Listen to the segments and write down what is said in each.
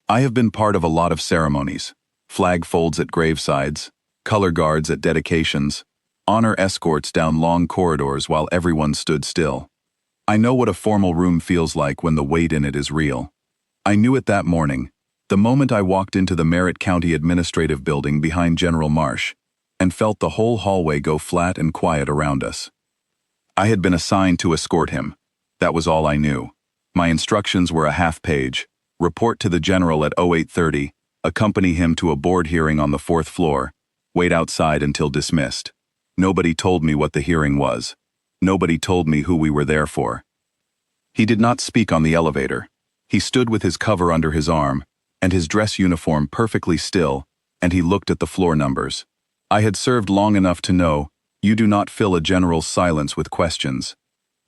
I have been part of a lot of ceremonies. Flag folds at gravesides, color guards at dedications, honor escorts down long corridors while everyone stood still. I know what a formal room feels like when the weight in it is real. I knew it that morning, the moment I walked into the Merritt County Administrative Building behind General Marsh, and felt the whole hallway go flat and quiet around us. I had been assigned to escort him. That was all I knew. My instructions were a half-page: report to the general at 0830, accompany him to a board hearing on the 4th floor, wait outside until dismissed. Nobody told me what the hearing was. Nobody told me who we were there for. He did not speak on the elevator. He stood with his cover under his arm, and his dress uniform perfectly still, and he looked at the floor numbers. I had served long enough to know, you do not fill a general's silence with questions.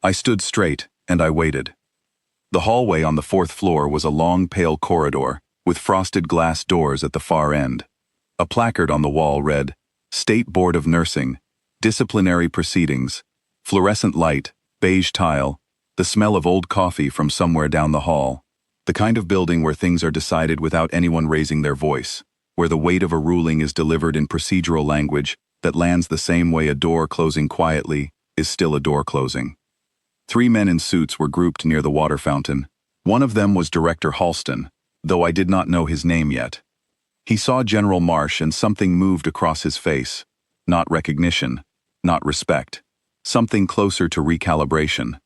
I stood straight, and I waited. The hallway on the 4th floor was a long, pale corridor, with frosted glass doors at the far end. A placard on the wall read, State Board of Nursing, Disciplinary Proceedings, fluorescent light, beige tile, the smell of old coffee from somewhere down the hall. The kind of building where things are decided without anyone raising their voice, where the weight of a ruling is delivered in procedural language that lands the same way a door closing quietly is still a door closing. 3 men in suits were grouped near the water fountain. One of them was Director Halston, though I did not know his name yet. He saw General Marsh and something moved across his face. Not recognition, not respect. Something closer to recalibration.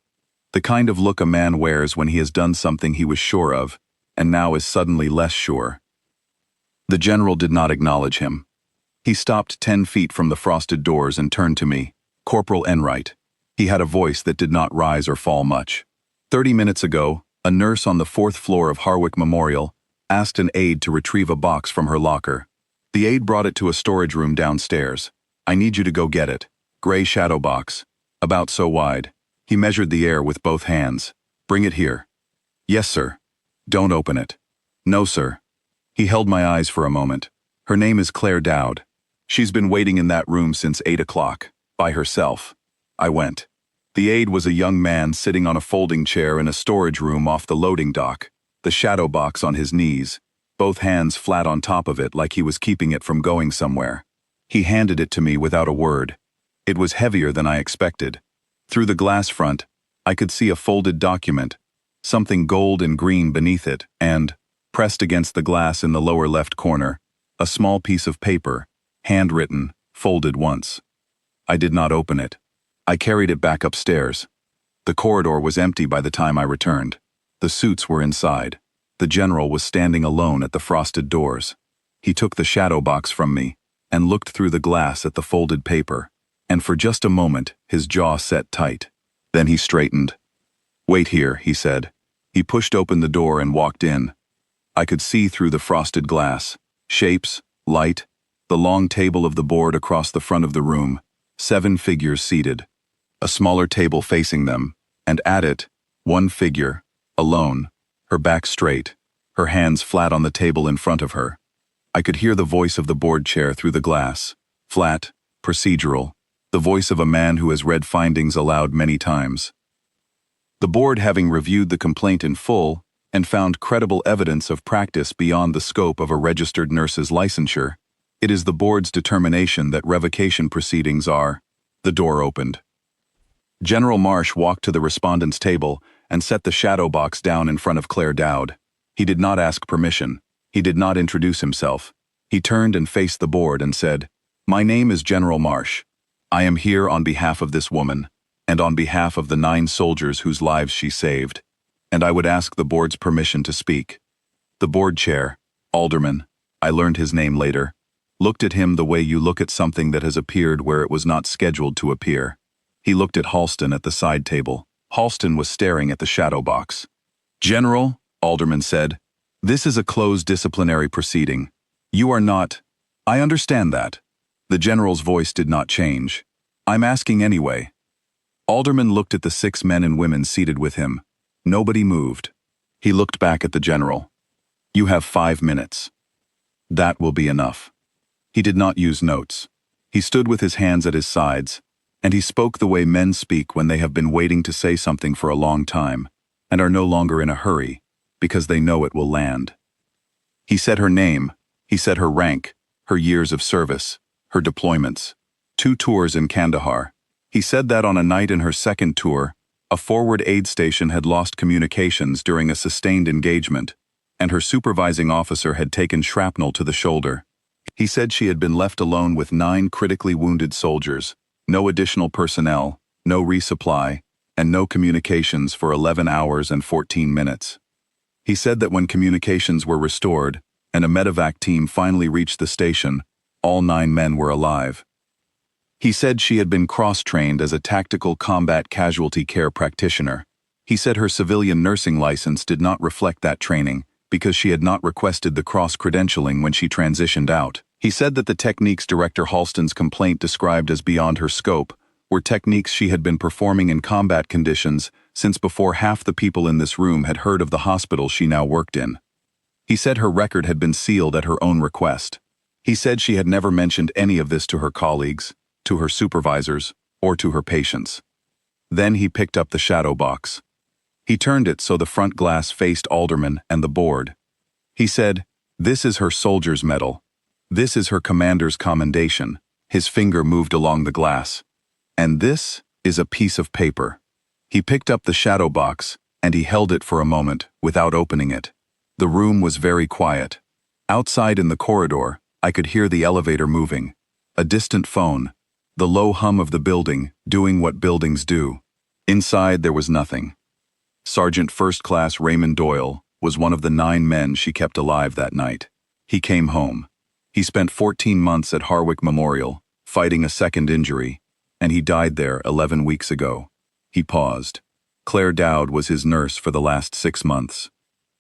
The kind of look a man wears when he has done something he was sure of, and now is suddenly less sure. The general did not acknowledge him. He stopped 10 feet from the frosted doors and turned to me. Corporal Enright. He had a voice that did not rise or fall much. 30 minutes ago, a nurse on the 4th floor of Harwick Memorial asked an aide to retrieve a box from her locker. The aide brought it to a storage room downstairs. I need you to go get it. Gray shadow box. About so wide. He measured the air with both hands. Bring it here. Yes, sir. Don't open it. No, sir. He held my eyes for a moment. Her name is Claire Dowd. She's been waiting in that room since 8 o'clock, by herself. I went. The aide was a young man sitting on a folding chair in a storage room off the loading dock, the shadow box on his knees, both hands flat on top of it like he was keeping it from going somewhere. He handed it to me without a word. It was heavier than I expected. Through the glass front, I could see a folded document, something gold and green beneath it, and, pressed against the glass in the lower left corner, a small piece of paper, handwritten, folded once. I did not open it. I carried it back upstairs. The corridor was empty by the time I returned. The suits were inside. The general was standing alone at the frosted doors. He took the shadow box from me and looked through the glass at the folded paper, and for just a moment his jaw set tight. Then he straightened. Wait here, he said. He pushed open the door and walked in. I could see through the frosted glass. Shapes, light, the long table of the board across the front of the room, 7 figures seated. A smaller table facing them, and at it, one figure, alone, her back straight, her hands flat on the table in front of her. I could hear the voice of the board chair through the glass, flat, procedural, the voice of a man who has read findings aloud many times. The board having reviewed the complaint in full and found credible evidence of practice beyond the scope of a registered nurse's licensure, it is the board's determination that revocation proceedings are. The door opened. General Marsh walked to the respondent's table and set the shadow box down in front of Claire Dowd. He did not ask permission. He did not introduce himself. He turned and faced the board and said, My name is General Marsh. I am here on behalf of this woman, and on behalf of the 9 soldiers whose lives she saved, and I would ask the board's permission to speak. The board chair, Alderman, I learned his name later, looked at him the way you look at something that has appeared where it was not scheduled to appear. He looked at Halston at the side table. Halston was staring at the shadow box. General, Alderman said, this is a closed disciplinary proceeding. You are not. I understand that. The general's voice did not change. I'm asking anyway. Alderman looked at the 6 men and women seated with him. Nobody moved. He looked back at the general. You have 5 minutes. That will be enough. He did not use notes. He stood with his hands at his sides, and he spoke the way men speak when they have been waiting to say something for a long time, and are no longer in a hurry, because they know it will land. He said her name, he said her rank, her years of service, her deployments. 2 tours in Kandahar. He said that on a night in her second tour, a forward aid station had lost communications during a sustained engagement, and her supervising officer had taken shrapnel to the shoulder. He said she had been left alone with 9 critically wounded soldiers, no additional personnel, no resupply, and no communications for 11 hours and 14 minutes. He said that when communications were restored and a medevac team finally reached the station, all 9 men were alive. He said she had been cross-trained as a tactical combat casualty care practitioner. He said her civilian nursing license did not reflect that training because she had not requested the cross-credentialing when she transitioned out. He said that the techniques Director Halston's complaint described as beyond her scope were techniques she had been performing in combat conditions since before half the people in this room had heard of the hospital she now worked in. He said her record had been sealed at her own request. He said she had never mentioned any of this to her colleagues, to her supervisors, or to her patients. Then he picked up the shadow box. He turned it so the front glass faced Alderman and the board. He said, "This is her soldier's medal. This is her commander's commendation." His finger moved along the glass. "And this is a piece of paper." He picked up the shadow box, and he held it for a moment without opening it. The room was very quiet. Outside in the corridor, I could hear the elevator moving, a distant phone, the low hum of the building doing what buildings do. Inside there was nothing. Sergeant First Class Raymond Doyle was one of the 9 men she kept alive that night. He came home. He spent 14 months at Harwick Memorial, fighting a second injury, and he died there 11 weeks ago. He paused. Claire Dowd was his nurse for the last 6 months.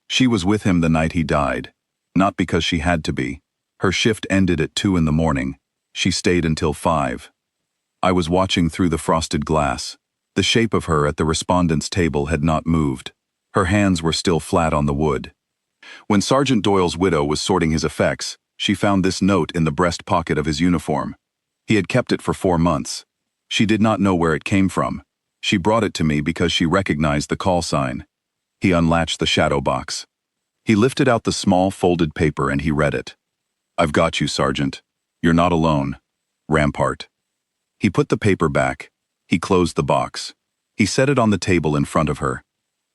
She was with him the night he died, not because she had to be. Her shift ended at 2 in the morning. She stayed until 5. I was watching through the frosted glass. The shape of her at the respondent's table had not moved. Her hands were still flat on the wood. When Sergeant Doyle's widow was sorting his effects, she found this note in the breast pocket of his uniform. He had kept it for 4 months. She did not know where it came from. She brought it to me because she recognized the call sign. He unlatched the shadow box. He lifted out the small folded paper and he read it. "I've got you, Sergeant. You're not alone. Rampart." He put the paper back. He closed the box. He set it on the table in front of her.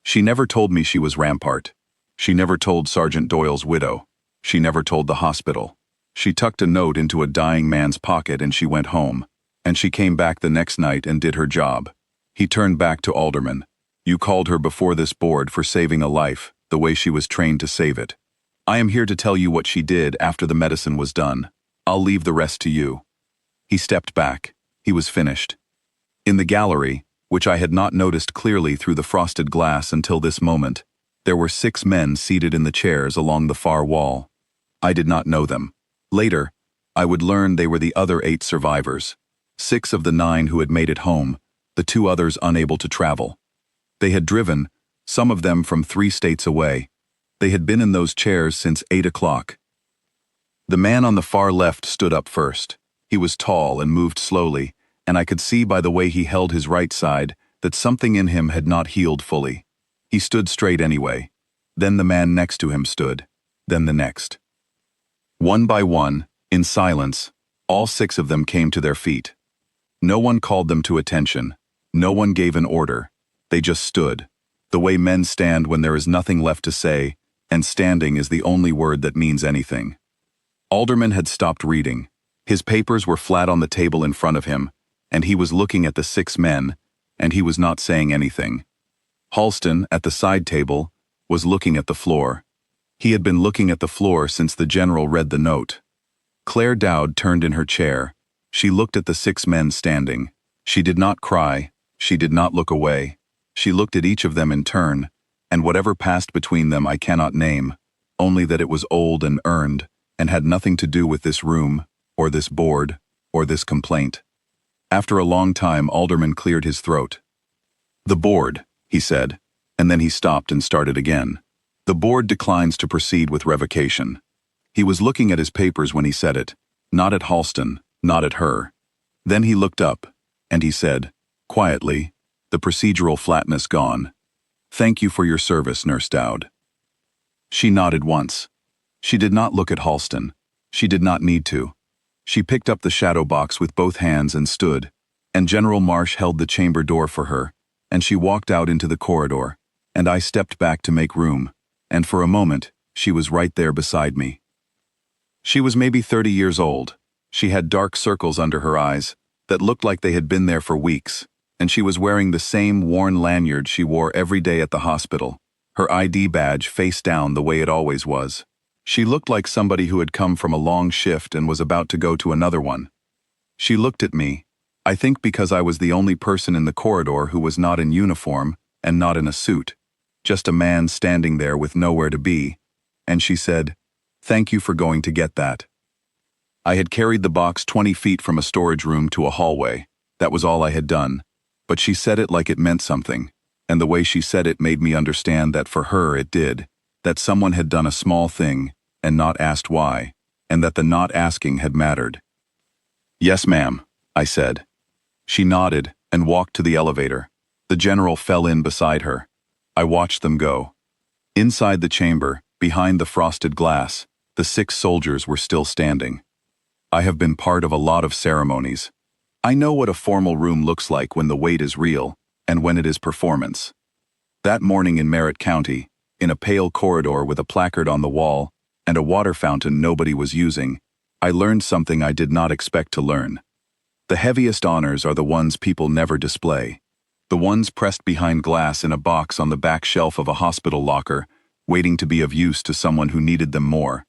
She never told me she was Rampart. She never told Sergeant Doyle's widow. She never told the hospital. She tucked a note into a dying man's pocket and she went home. And she came back the next night and did her job. He turned back to Alderman. "You called her before this board for saving a life, the way she was trained to save it. I am here to tell you what she did after the medicine was done. I'll leave the rest to you." He stepped back. He was finished. In the gallery, which I had not noticed clearly through the frosted glass until this moment, there were 6 men seated in the chairs along the far wall. I did not know them. Later, I would learn they were the other 8 survivors. 6 of the 9 who had made it home, the 2 others unable to travel. They had driven, some of them from 3 states away. They had been in those chairs since 8 o'clock. The man on the far left stood up first. He was tall and moved slowly, and I could see by the way he held his right side that something in him had not healed fully. He stood straight anyway. Then the man next to him stood. Then the next. One by one, in silence, all 6 of them came to their feet. No one called them to attention. No one gave an order. They just stood, the way men stand when there is nothing left to say, and standing is the only word that means anything. Alderman had stopped reading. His papers were flat on the table in front of him, and he was looking at the 6 men, and he was not saying anything. Halston, at the side table, was looking at the floor. He had been looking at the floor since the general read the note. Claire Dowd turned in her chair. She looked at the 6 men standing. She did not cry. She did not look away. She looked at each of them in turn, and whatever passed between them I cannot name, only that it was old and earned, and had nothing to do with this room, or this board, or this complaint. After a long time, Alderman cleared his throat. "The board," he said, and then he stopped and started again. "The board declines to proceed with revocation." He was looking at his papers when he said it, not at Halston, not at her. Then he looked up, and he said, quietly, the procedural flatness gone, "Thank you for your service, Nurse Dowd." She nodded once. She did not look at Halston. She did not need to. She picked up the shadow box with both hands and stood, and General Marsh held the chamber door for her, and she walked out into the corridor, and I stepped back to make room, and for a moment, she was right there beside me. She was maybe 30 years old. She had dark circles under her eyes that looked like they had been there for weeks, and she was wearing the same worn lanyard she wore every day at the hospital, her ID badge face down the way it always was. She looked like somebody who had come from a long shift and was about to go to another one. She looked at me, I think because I was the only person in the corridor who was not in uniform and not in a suit, just a man standing there with nowhere to be, and she said, "Thank you for going to get that." I had carried the box 20 feet from a storage room to a hallway. That was all I had done, but she said it like it meant something, and the way she said it made me understand that for her it did, that someone had done a small thing and not asked why, and that the not asking had mattered. "Yes, ma'am," I said. She nodded and walked to the elevator. The general fell in beside her. I watched them go. Inside the chamber, behind the frosted glass, the 6 soldiers were still standing. I have been part of a lot of ceremonies. I know what a formal room looks like when the weight is real and when it is performance. That morning in Merritt County, in a pale corridor with a placard on the wall and a water fountain nobody was using, I learned something I did not expect to learn. The heaviest honors are the ones people never display. The ones pressed behind glass in a box on the back shelf of a hospital locker, waiting to be of use to someone who needed them more.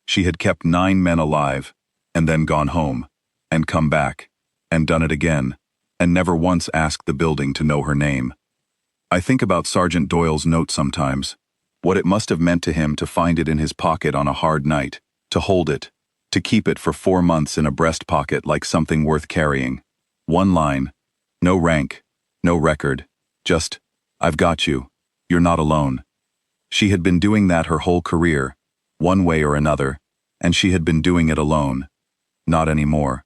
She had kept 9 men alive, and then gone home, and come back, and done it again, and never once asked the building to know her name. I think about Sergeant Doyle's note sometimes, what it must have meant to him to find it in his pocket on a hard night, to hold it, to keep it for 4 months in a breast pocket like something worth carrying. One line, no rank, no record, just, "I've got you, you're not alone." She had been doing that her whole career, one way or another, and she had been doing it alone. Not anymore.